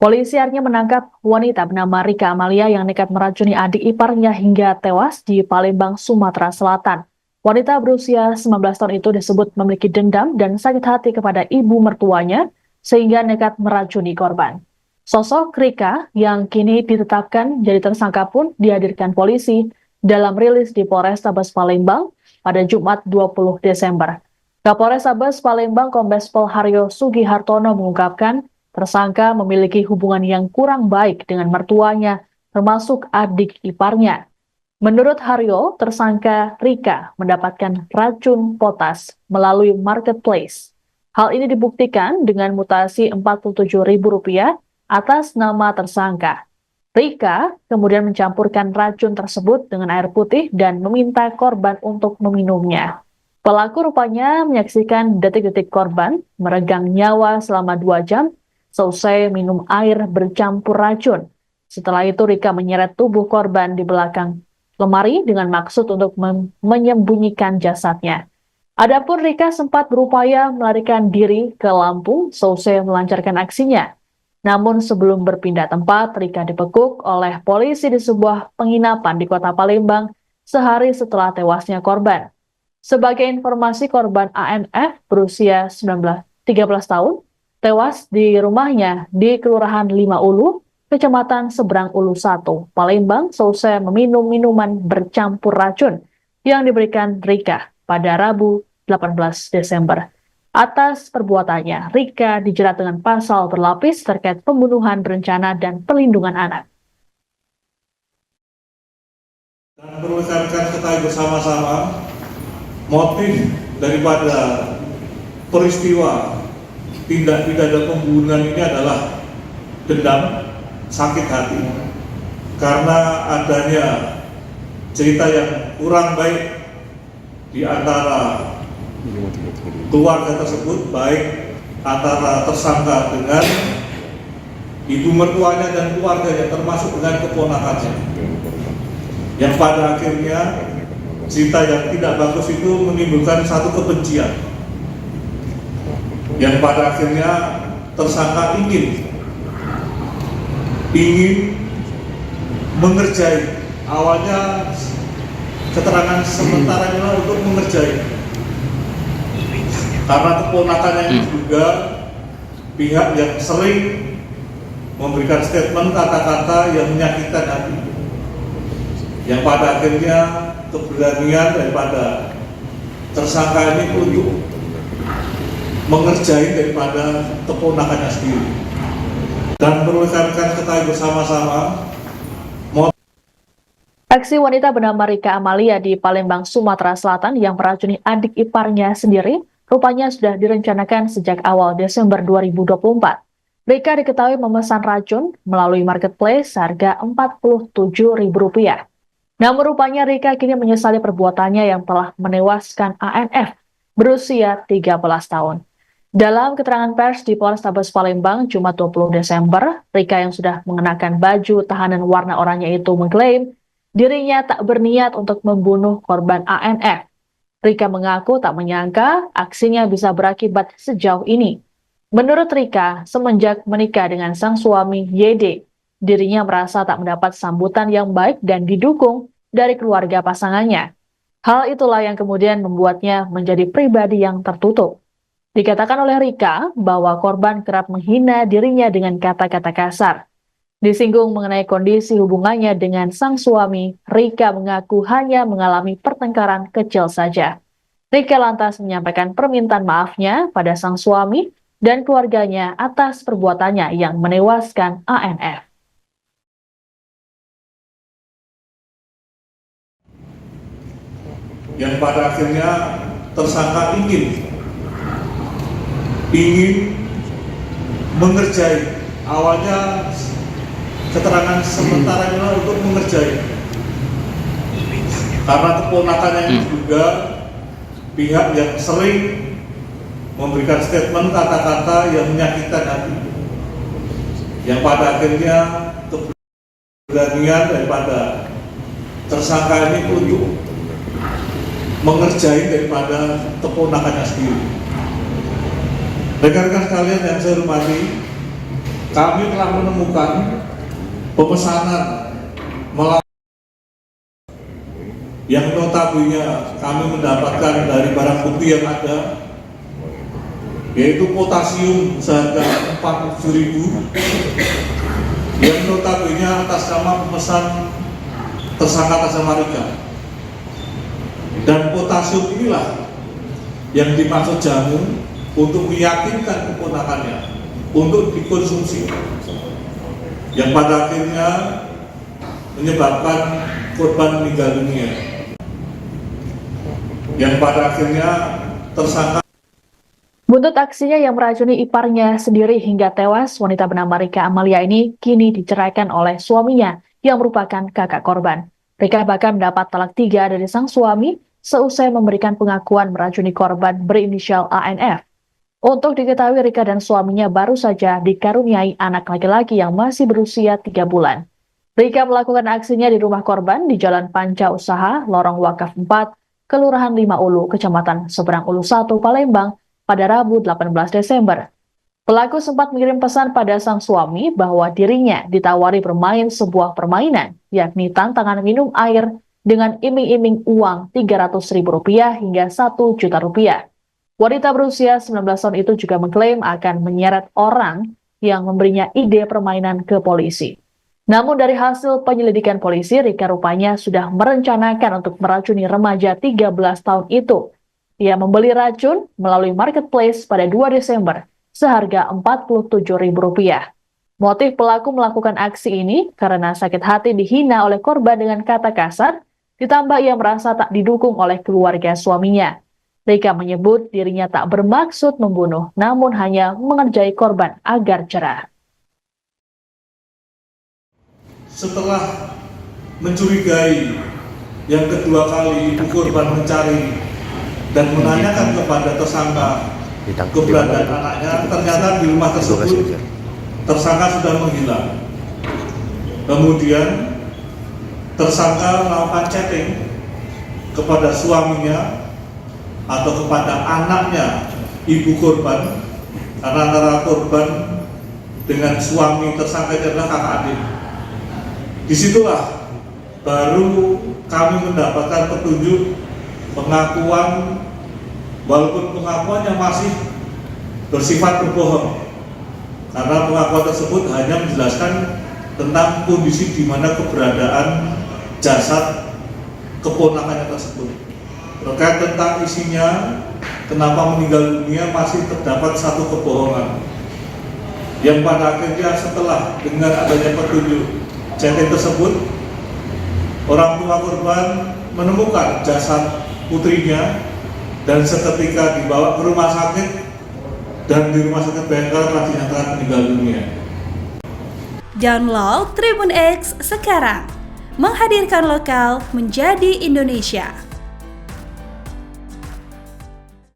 Polisi akhirnya menangkap wanita bernama Rika Amalia yang nekat meracuni adik iparnya hingga tewas di Palembang, Sumatera Selatan. Wanita berusia 19 tahun itu disebut memiliki dendam dan sakit hati kepada ibu mertuanya sehingga nekat meracuni korban. Sosok Rika yang kini ditetapkan jadi tersangka pun dihadirkan polisi dalam rilis di Polrestabes Palembang pada Jumat 20 Desember. Kapolrestabes Palembang Kombes Pol Haryo Sugihartono mengungkapkan tersangka memiliki hubungan yang kurang baik dengan mertuanya, termasuk adik iparnya. Menurut Haryo, tersangka Rika mendapatkan racun potas melalui marketplace. Hal ini dibuktikan dengan mutasi Rp47.000 atas nama tersangka. Rika kemudian mencampurkan racun tersebut dengan air putih dan meminta korban untuk meminumnya. Pelaku rupanya menyaksikan detik-detik korban meregang nyawa selama 2 jam selesai minum air bercampur racun. Setelah itu Rika menyeret tubuh korban di belakang lemari dengan maksud untuk menyembunyikan jasadnya. Adapun Rika sempat berupaya melarikan diri ke Lampung selesai melancarkan aksinya. Namun sebelum berpindah tempat, Rika dibekuk oleh polisi di sebuah penginapan di kota Palembang sehari setelah tewasnya korban. Sebagai informasi, korban ANF berusia 13 tahun tewas di rumahnya di Kelurahan 5 Ulu, Kecamatan Seberang Ulu 1, Palembang, selesai meminum minuman bercampur racun yang diberikan Rika pada Rabu 18 Desember. Atas perbuatannya, Rika dijerat dengan pasal berlapis terkait pembunuhan berencana dan perlindungan anak. Dan perlu rekan-rekan ketahui bersama-sama, motif daripada peristiwa tindak pidana pembunuhan ini adalah dendam, sakit hati karena adanya cerita yang kurang baik di antara keluarga tersebut, baik antara tersangka dengan ibu mertuanya dan keluarganya, termasuk dengan keponakannya, yang pada akhirnya cerita yang tidak bagus itu menimbulkan satu kebencian yang pada akhirnya tersangka ingin mengerjai. Awalnya keterangan sementara adalah untuk mengerjai karena keponakannya juga pihak yang sering memberikan statement kata-kata yang menyakitkan hati, yang pada akhirnya keberanian daripada tersangka ini untuk mengerjai daripada keponakannya sendiri. Dan perlu rekan-rekan ketahui bersama-sama, aksi wanita bernama Rika Amalia di Palembang, Sumatera Selatan yang meracuni adik iparnya sendiri rupanya sudah direncanakan sejak awal Desember 2024. Rika diketahui memesan racun melalui marketplace seharga Rp47.000. Namun rupanya Rika kini menyesali perbuatannya yang telah menewaskan ANF berusia 13 tahun. Dalam keterangan pers di Polrestabes Palembang Jumat 20 Desember, Rika yang sudah mengenakan baju tahanan warna oranye itu mengklaim dirinya tak berniat untuk membunuh korban ANF. Rika mengaku tak menyangka aksinya bisa berakibat sejauh ini. Menurut Rika, semenjak menikah dengan sang suami YD, dirinya merasa tak mendapat sambutan yang baik dan didukung dari keluarga pasangannya. Hal itulah yang kemudian membuatnya menjadi pribadi yang tertutup. Dikatakan oleh Rika bahwa korban kerap menghina dirinya dengan kata-kata kasar. Disinggung mengenai kondisi hubungannya dengan sang suami, Rika mengaku hanya mengalami pertengkaran kecil saja. Rika lantas menyampaikan permintaan maafnya pada sang suami dan keluarganya atas perbuatannya yang menewaskan ANF. Yang pada akhirnya tersangka ingin mengerjai. Awalnya keterangan sementara adalah untuk mengerjai karena keponakannya juga pihak yang sering memberikan statement kata-kata yang menyakitkan hati, yang pada akhirnya keberanian daripada tersangka ini untuk mengerjai daripada keponakannya sendiri. Rekan-rekan sekalian yang saya hormati, kami telah menemukan pemesanan melalui yang notabene kami mendapatkan dari barang bukti yang ada, yaitu potasium seharga 47.000 yang notabene atas nama pemesan tersangka atas nama Rika. Dan potasium inilah yang dimaksud jamu untuk meyakinkan keponakannya untuk dikonsumsi, yang pada akhirnya menyebabkan korban meninggal dunia, yang pada akhirnya tersangka. Buntut aksinya yang meracuni iparnya sendiri hingga tewas, wanita bernama Rika Amalia ini kini diceraikan oleh suaminya yang merupakan kakak korban. Rika bahkan mendapat talak 3 dari sang suami seusai memberikan pengakuan meracuni korban berinisial ANF. Untuk diketahui, Rika dan suaminya baru saja dikaruniai anak laki-laki yang masih berusia 3 bulan. Rika melakukan aksinya di rumah korban di Jalan Panca Usaha, Lorong Wakaf 4, Kelurahan 5 Ulu, Kecamatan Seberang Ulu 1, Palembang, pada Rabu 18 Desember. Pelaku sempat mengirim pesan pada sang suami bahwa dirinya ditawari bermain sebuah permainan, yakni tantangan minum air dengan iming-iming uang Rp300.000 hingga Rp1 juta. Wanita berusia 19 tahun itu juga mengklaim akan menyeret orang yang memberinya ide permainan ke polisi. Namun dari hasil penyelidikan polisi, Rika rupanya sudah merencanakan untuk meracuni remaja 13 tahun itu. Ia membeli racun melalui marketplace pada 2 Desember seharga Rp47.000. Motif pelaku melakukan aksi ini karena sakit hati dihina oleh korban dengan kata kasar, ditambah ia merasa tak didukung oleh keluarga suaminya. Rika menyebut dirinya tak bermaksud membunuh, namun hanya mengerjai korban agar cerah. Setelah mencurigai yang kedua kali ibu korban mencari dan menanyakan kepada tersangka keberadaan anaknya, ternyata di rumah tersebut tersangka sudah menghilang. Kemudian tersangka melakukan chatting kepada suaminya atau kepada anaknya ibu korban, karena antara korban dengan suami tersangka itu adalah kakak adik. Disitulah baru kami mendapatkan petunjuk pengakuan, walaupun pengakuannya masih bersifat berbohong, karena pengakuan tersebut hanya menjelaskan tentang kondisi di mana keberadaan jasad keponakannya tersebut. Terkait tentang isinya, kenapa meninggal dunia, masih terdapat satu kebohongan yang pada akhirnya setelah dengan adanya petunjuk chatting tersebut, orang tua korban menemukan jasad putrinya dan seketika dibawa ke rumah sakit, dan di rumah sakit Bayangkara telah dinyatakan meninggal dunia. Download Tribun X sekarang, menghadirkan lokal menjadi Indonesia.